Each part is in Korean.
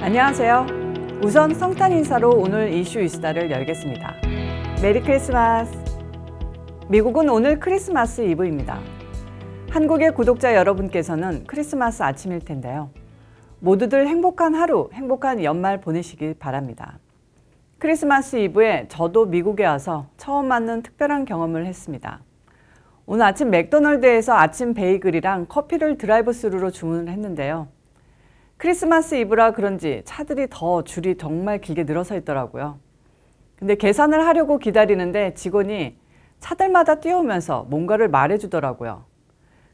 안녕하세요. 우선 성탄 인사로 오늘 이슈 이스타를 열겠습니다. 메리 크리스마스! 미국은 오늘 크리스마스 이브입니다. 한국의 구독자 여러분께서는 크리스마스 아침일 텐데요. 모두들 행복한 하루, 행복한 연말 보내시길 바랍니다. 크리스마스 이브에 저도 미국에 와서 처음 맞는 특별한 경험을 했습니다. 오늘 아침 맥도널드에서 아침 베이글이랑 커피를 드라이브 스루로 주문을 했는데요. 크리스마스 이브라 그런지 차들이 줄이 정말 길게 늘어서 있더라고요. 근데 계산을 하려고 기다리는데 직원이 차들마다 뛰어오면서 뭔가를 말해주더라고요.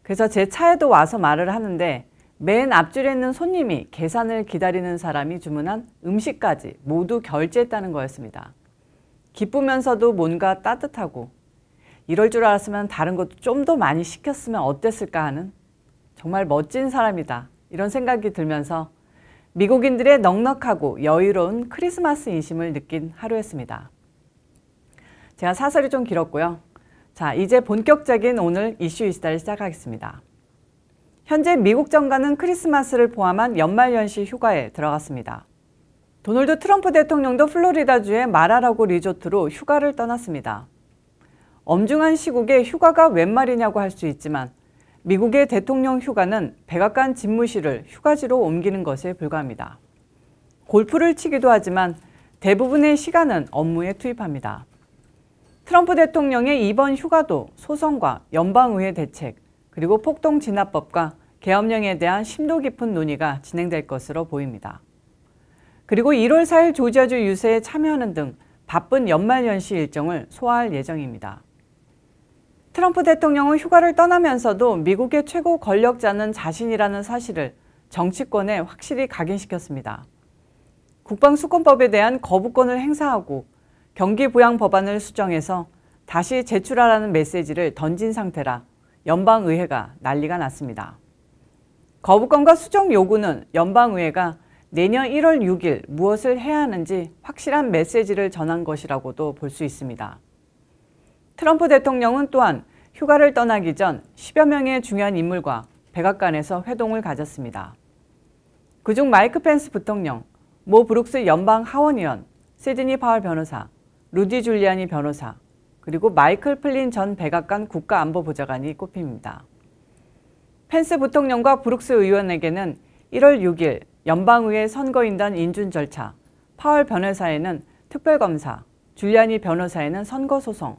그래서 제 차에도 와서 말을 하는데 맨 앞줄에 있는 손님이 계산을 기다리는 사람이 주문한 음식까지 모두 결제했다는 거였습니다. 기쁘면서도 뭔가 따뜻하고 이럴 줄 알았으면 다른 것도 좀 더 많이 시켰으면 어땠을까 하는 정말 멋진 사람이다. 이런 생각이 들면서 미국인들의 넉넉하고 여유로운 크리스마스 인심을 느낀 하루였습니다. 제가 사설이 좀 길었고요. 자, 이제 본격적인 오늘 이슈 이스타를 시작하겠습니다. 현재 미국 정가는 크리스마스를 포함한 연말연시 휴가에 들어갔습니다. 도널드 트럼프 대통령도 플로리다주의 마라라고 리조트로 휴가를 떠났습니다. 엄중한 시국에 휴가가 웬 말이냐고 할 수 있지만 미국의 대통령 휴가는 백악관 집무실을 휴가지로 옮기는 것에 불과합니다. 골프를 치기도 하지만 대부분의 시간은 업무에 투입합니다. 트럼프 대통령의 이번 휴가도 소송과 연방의회 대책, 그리고 폭동진압법과 계엄령에 대한 심도 깊은 논의가 진행될 것으로 보입니다. 그리고 1월 4일 조지아주 유세에 참여하는 등 바쁜 연말연시 일정을 소화할 예정입니다. 트럼프 대통령은 휴가를 떠나면서도 미국의 최고 권력자는 자신이라는 사실을 정치권에 확실히 각인시켰습니다. 국방수권법에 대한 거부권을 행사하고 경기부양 법안을 수정해서 다시 제출하라는 메시지를 던진 상태라 연방의회가 난리가 났습니다. 거부권과 수정 요구는 연방의회가 내년 1월 6일 무엇을 해야 하는지 확실한 메시지를 전한 것이라고도 볼 수 있습니다. 트럼프 대통령은 또한 휴가를 떠나기 전 10여 명의 중요한 인물과 백악관에서 회동을 가졌습니다. 그중 마이크 펜스 부통령, 모 브룩스 연방 하원의원, 시드니 파월 변호사, 루디 줄리아니 변호사, 그리고 마이클 플린 전 백악관 국가안보보좌관이 꼽힙니다. 펜스 부통령과 브룩스 의원에게는 1월 6일 연방의회 선거인단 인준 절차, 파월 변호사에는 특별검사, 줄리아니 변호사에는 선거소송,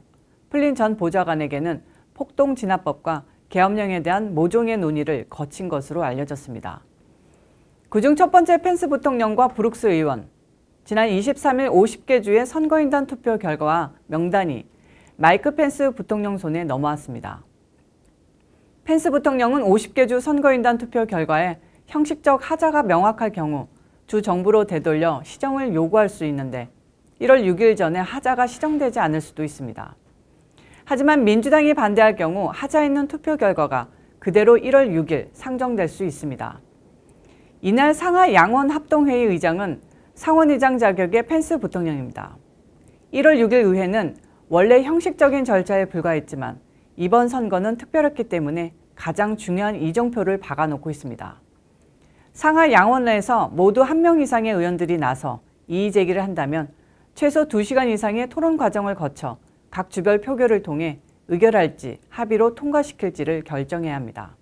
플린 전 보좌관에게는 폭동진압법과 계엄령에 대한 모종의 논의를 거친 것으로 알려졌습니다. 그중 첫 번째 펜스 부통령과 브룩스 의원, 지난 23일 50개 주의 선거인단 투표 결과와 명단이 마이크 펜스 부통령 손에 넘어왔습니다. 펜스 부통령은 50개 주 선거인단 투표 결과에 형식적 하자가 명확할 경우 주 정부로 되돌려 시정을 요구할 수 있는데 1월 6일 전에 하자가 시정되지 않을 수도 있습니다. 하지만 민주당이 반대할 경우 하자 있는 투표 결과가 그대로 1월 6일 상정될 수 있습니다. 이날 상하 양원 합동회의 의장은 상원의장 자격의 펜스 부통령입니다. 1월 6일 의회는 원래 형식적인 절차에 불과했지만 이번 선거는 특별했기 때문에 가장 중요한 이정표를 박아놓고 있습니다. 상하 양원 내에서 모두 1명 이상의 의원들이 나서 이의 제기를 한다면 최소 2시간 이상의 토론 과정을 거쳐 각 주별 표결을 통해 의결할지 합의로 통과시킬지를 결정해야 합니다.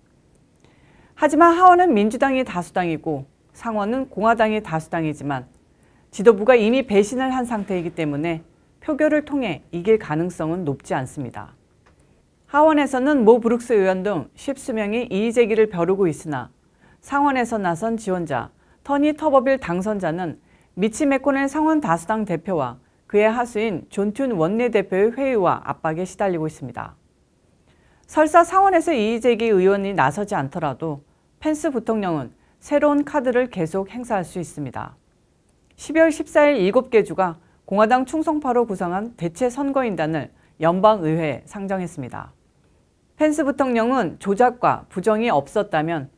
하지만 하원은 민주당이 다수당이고 상원은 공화당이 다수당이지만 지도부가 이미 배신을 한 상태이기 때문에 표결을 통해 이길 가능성은 높지 않습니다. 하원에서는 모 브룩스 의원 등 10수명이 이의 제기를 벼르고 있으나 상원에서 나선 지원자 터니 터버빌 당선자는 미치 맥코넬 상원 다수당 대표와 그의 하수인 존 튠 원내대표의 회의와 압박에 시달리고 있습니다. 설사 상원에서 이의 제기 의원이 나서지 않더라도 펜스 부통령은 새로운 카드를 계속 행사할 수 있습니다. 12월 14일 7개 주가 공화당 충성파로 구성한 대체 선거인단을 연방의회에 상정했습니다. 펜스 부통령은 조작과 부정이 없었다면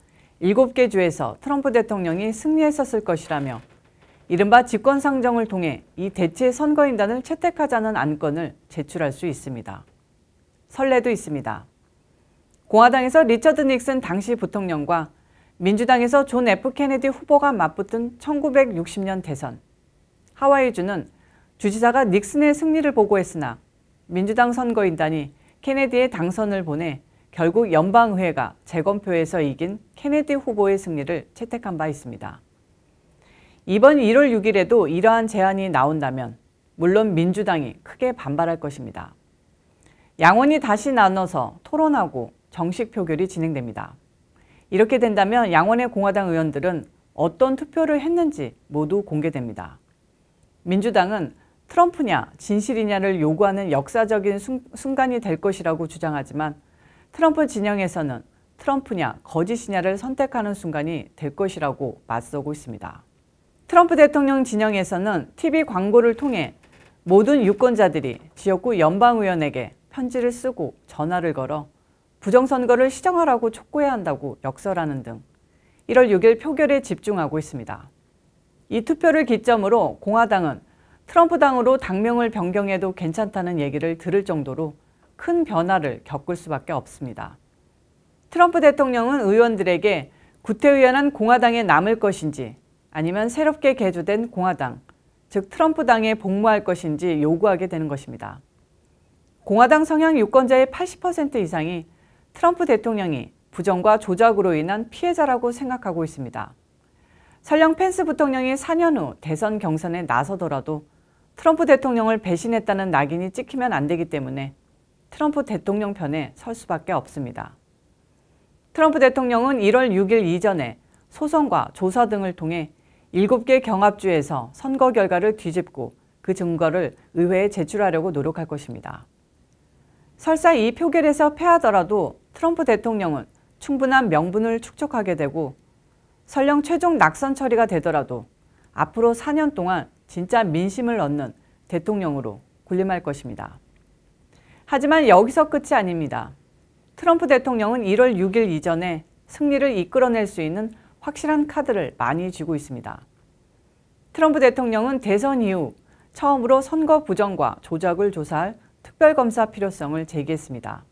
7개 주에서 트럼프 대통령이 승리했었을 것이라며 이른바 직권상정을 통해 이 대체 선거인단을 채택하자는 안건을 제출할 수 있습니다. 선례도 있습니다. 공화당에서 리처드 닉슨 당시 부통령과 민주당에서 존 F 케네디 후보가 맞붙은 1960년 대선. 하와이주는 주지사가 닉슨의 승리를 보고했으나 민주당 선거인단이 케네디의 당선을 보내 결국 연방의회가 재검표에서 이긴 케네디 후보의 승리를 채택한 바 있습니다. 이번 1월 6일에도 이러한 제안이 나온다면 물론 민주당이 크게 반발할 것입니다. 양원이 다시 나눠서 토론하고 정식 표결이 진행됩니다. 이렇게 된다면 양원의 공화당 의원들은 어떤 투표를 했는지 모두 공개됩니다. 민주당은 트럼프냐 진실이냐를 요구하는 역사적인 순간이 될 것이라고 주장하지만 트럼프 진영에서는 트럼프냐 거짓이냐를 선택하는 순간이 될 것이라고 맞서고 있습니다. 트럼프 대통령 진영에서는 TV 광고를 통해 모든 유권자들이 지역구 연방의원에게 편지를 쓰고 전화를 걸어 부정선거를 시정하라고 촉구해야 한다고 역설하는 등 1월 6일 표결에 집중하고 있습니다. 이 투표를 기점으로 공화당은 트럼프 당으로 당명을 변경해도 괜찮다는 얘기를 들을 정도로 큰 변화를 겪을 수밖에 없습니다. 트럼프 대통령은 의원들에게 구태의연한 공화당에 남을 것인지 아니면 새롭게 개조된 공화당, 즉 트럼프 당에 복무할 것인지 요구하게 되는 것입니다. 공화당 성향 유권자의 80% 이상이 트럼프 대통령이 부정과 조작으로 인한 피해자라고 생각하고 있습니다. 설령 펜스 부통령이 4년 후 대선 경선에 나서더라도 트럼프 대통령을 배신했다는 낙인이 찍히면 안 되기 때문에 트럼프 대통령 편에 설 수밖에 없습니다. 트럼프 대통령은 1월 6일 이전에 소송과 조사 등을 통해 7개 경합주에서 선거 결과를 뒤집고 그 증거를 의회에 제출하려고 노력할 것입니다. 설사 이 표결에서 패하더라도 트럼프 대통령은 충분한 명분을 축적하게 되고 설령 최종 낙선 처리가 되더라도 앞으로 4년 동안 진짜 민심을 얻는 대통령으로 군림할 것입니다. 하지만 여기서 끝이 아닙니다. 트럼프 대통령은 1월 6일 이전에 승리를 이끌어낼 수 있는 확실한 카드를 많이 쥐고 있습니다. 트럼프 대통령은 대선 이후 처음으로 선거 부정과 조작을 조사할 특별검사 필요성을 제기했습니다.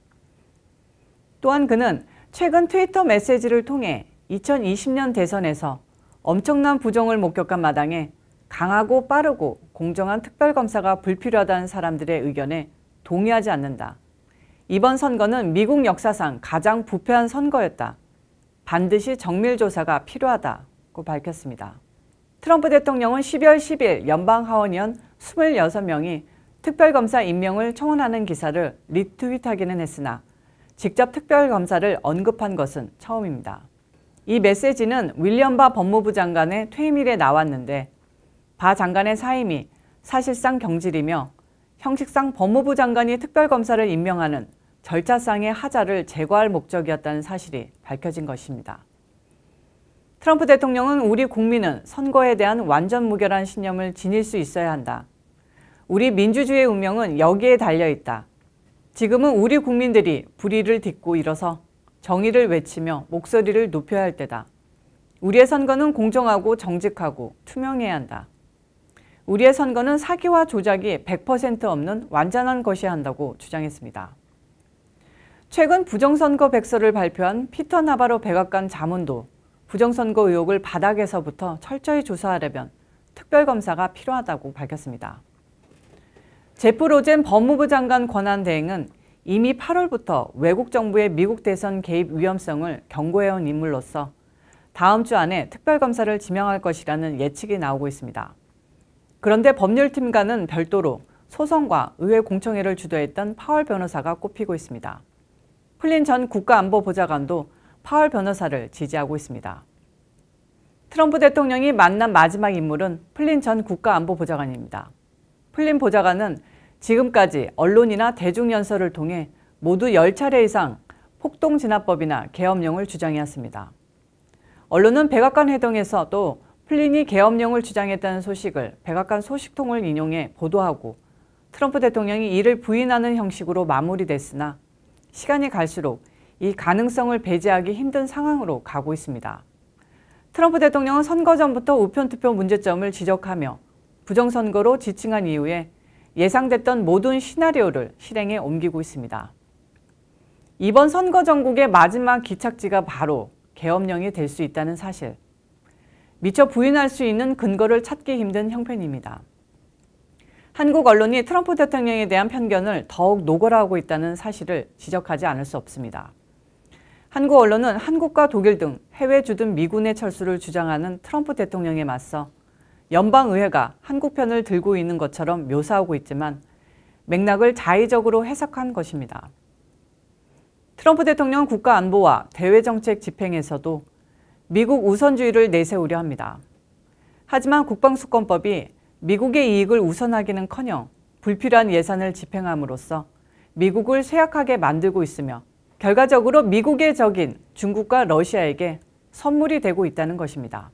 또한 그는 최근 트위터 메시지를 통해 2020년 대선에서 엄청난 부정을 목격한 마당에 강하고 빠르고 공정한 특별검사가 불필요하다는 사람들의 의견에 동의하지 않는다. 이번 선거는 미국 역사상 가장 부패한 선거였다. 반드시 정밀조사가 필요하다고 밝혔습니다. 트럼프 대통령은 12월 10일 연방하원의원 26명이 특별검사 임명을 청원하는 기사를 리트윗하기는 했으나 직접 특별검사를 언급한 것은 처음입니다. 이 메시지는 윌리엄 바 법무부 장관의 퇴임일에 나왔는데 바 장관의 사임이 사실상 경질이며 형식상 법무부 장관이 특별검사를 임명하는 절차상의 하자를 제거할 목적이었다는 사실이 밝혀진 것입니다. 트럼프 대통령은 우리 국민은 선거에 대한 완전 무결한 신념을 지닐 수 있어야 한다. 우리 민주주의의 운명은 여기에 달려있다. 지금은 우리 국민들이 불의를 딛고 일어서 정의를 외치며 목소리를 높여야 할 때다. 우리의 선거는 공정하고 정직하고 투명해야 한다. 우리의 선거는 사기와 조작이 100% 없는 완전한 것이어야 한다고 주장했습니다. 최근 부정선거 백서를 발표한 피터 나바로 백악관 자문도 부정선거 의혹을 바닥에서부터 철저히 조사하려면 특별검사가 필요하다고 밝혔습니다. 제프 로젠 법무부 장관 권한대행은 이미 8월부터 외국 정부의 미국 대선 개입 위험성을 경고해온 인물로서 다음 주 안에 특별검사를 지명할 것이라는 예측이 나오고 있습니다. 그런데 법률팀과는 별도로 소송과 의회 공청회를 주도했던 파월 변호사가 꼽히고 있습니다. 플린 전 국가안보보좌관도 파월 변호사를 지지하고 있습니다. 트럼프 대통령이 만난 마지막 인물은 플린 전 국가안보보좌관입니다. 플린 보좌관은 지금까지 언론이나 대중연설을 통해 모두 10차례 이상 폭동진압법이나 계엄령을 주장해왔습니다. 언론은 백악관 회동에서도 플린이 계엄령을 주장했다는 소식을 백악관 소식통을 인용해 보도하고 트럼프 대통령이 이를 부인하는 형식으로 마무리됐으나 시간이 갈수록 이 가능성을 배제하기 힘든 상황으로 가고 있습니다. 트럼프 대통령은 선거 전부터 우편투표 문제점을 지적하며 부정선거로 지칭한 이후에 예상됐던 모든 시나리오를 실행에 옮기고 있습니다. 이번 선거 전국의 마지막 기착지가 바로 계엄령이 될 수 있다는 사실. 미처 부인할 수 있는 근거를 찾기 힘든 형편입니다. 한국 언론이 트럼프 대통령에 대한 편견을 더욱 노골화하고 있다는 사실을 지적하지 않을 수 없습니다. 한국 언론은 한국과 독일 등 해외 주둔 미군의 철수를 주장하는 트럼프 대통령에 맞서 연방의회가 한국 편을 들고 있는 것처럼 묘사하고 있지만 맥락을 자의적으로 해석한 것입니다. 트럼프 대통령은 국가안보와 대외정책 집행에서도 미국 우선주의를 내세우려 합니다. 하지만 국방수권법이 미국의 이익을 우선하기는커녕 불필요한 예산을 집행함으로써 미국을 쇠약하게 만들고 있으며 결과적으로 미국의 적인 중국과 러시아에게 선물이 되고 있다는 것입니다.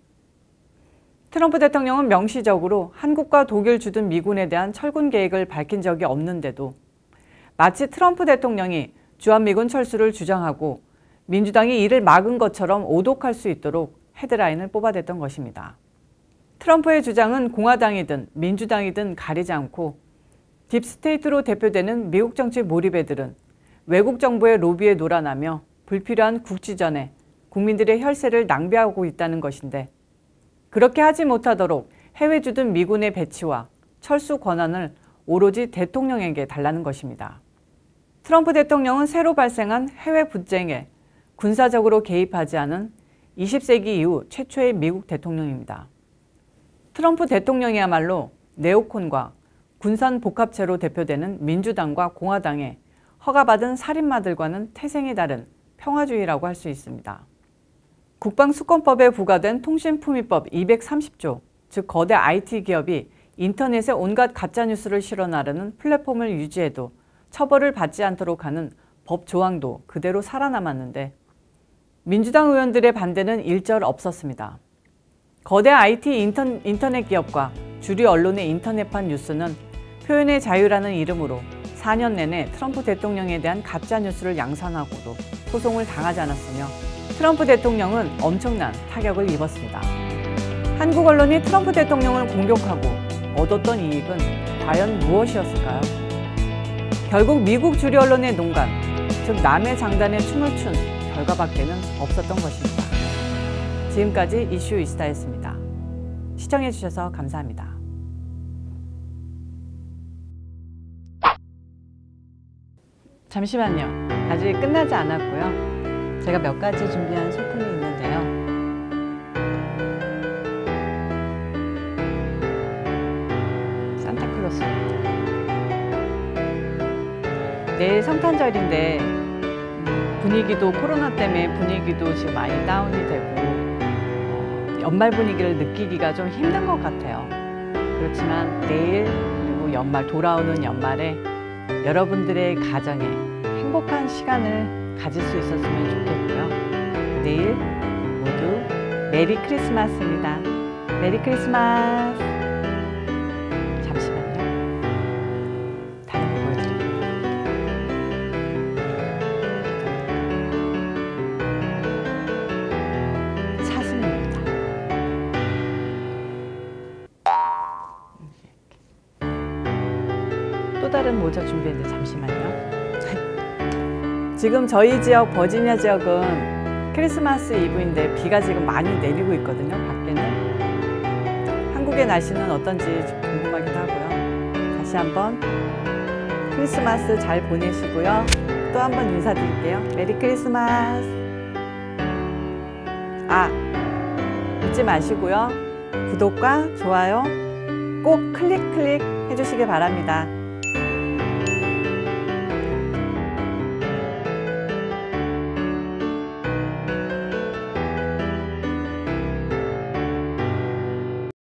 트럼프 대통령은 명시적으로 한국과 독일 주둔 미군에 대한 철군 계획을 밝힌 적이 없는데도 마치 트럼프 대통령이 주한미군 철수를 주장하고 민주당이 이를 막은 것처럼 오독할 수 있도록 헤드라인을 뽑아댔던 것입니다. 트럼프의 주장은 공화당이든 민주당이든 가리지 않고 딥스테이트로 대표되는 미국 정치 몰입애들은 외국 정부의 로비에 놀아나며 불필요한 국지전에 국민들의 혈세를 낭비하고 있다는 것인데 그렇게 하지 못하도록 해외 주둔 미군의 배치와 철수 권한을 오로지 대통령에게 달라는 것입니다. 트럼프 대통령은 새로 발생한 해외 분쟁에 군사적으로 개입하지 않은 20세기 이후 최초의 미국 대통령입니다. 트럼프 대통령이야말로 네오콘과 군산 복합체로 대표되는 민주당과 공화당의 허가받은 살인마들과는 태생이 다른 평화주의라고 할 수 있습니다. 국방수권법에 부과된 통신품위법 230조, 즉 거대 IT 기업이 인터넷에 온갖 가짜뉴스를 실어 나르는 플랫폼을 유지해도 처벌을 받지 않도록 하는 법 조항도 그대로 살아남았는데 민주당 의원들의 반대는 일절 없었습니다. 거대 IT 인터넷 기업과 주류 언론의 인터넷판 뉴스는 표현의 자유라는 이름으로 4년 내내 트럼프 대통령에 대한 가짜뉴스를 양산하고도 소송을 당하지 않았으며 트럼프 대통령은 엄청난 타격을 입었습니다. 한국 언론이 트럼프 대통령을 공격하고 얻었던 이익은 과연 무엇이었을까요? 결국 미국 주류 언론의 농간, 즉 남의 장단에 춤을 춘 결과밖에는 없었던 것입니다. 지금까지 이슈 이스타였습니다. 시청해주셔서 감사합니다. 잠시만요. 아직 끝나지 않았고요. 제가 몇 가지 준비한 소품이 있는데요. 산타클로스입니다. 내일 성탄절인데 분위기도 코로나 때문에 분위기도 지금 많이 다운이 되고 연말 분위기를 느끼기가 좀 힘든 것 같아요. 그렇지만 내일 그리고 연말 돌아오는 연말에 여러분들의 가정에 행복한 시간을 가질 수 있었으면 좋겠고요. 내일 모두 메리 크리스마스입니다. 메리 크리스마스. 잠시만요. 다른 거 보여드릴게요. 사슴입니다. 또 다른 모자 준비했는데 잠시만요. 지금 저희 지역 버지니아 지역은 크리스마스 이브인데 비가 지금 많이 내리고 있거든요. 밖에는. 한국의 날씨는 어떤지 좀 궁금하기도 하고요. 다시 한번 크리스마스 잘 보내시고요. 또 한번 인사드릴게요. 메리 크리스마스. 잊지 마시고요. 구독과 좋아요 꼭 클릭 해주시기 바랍니다.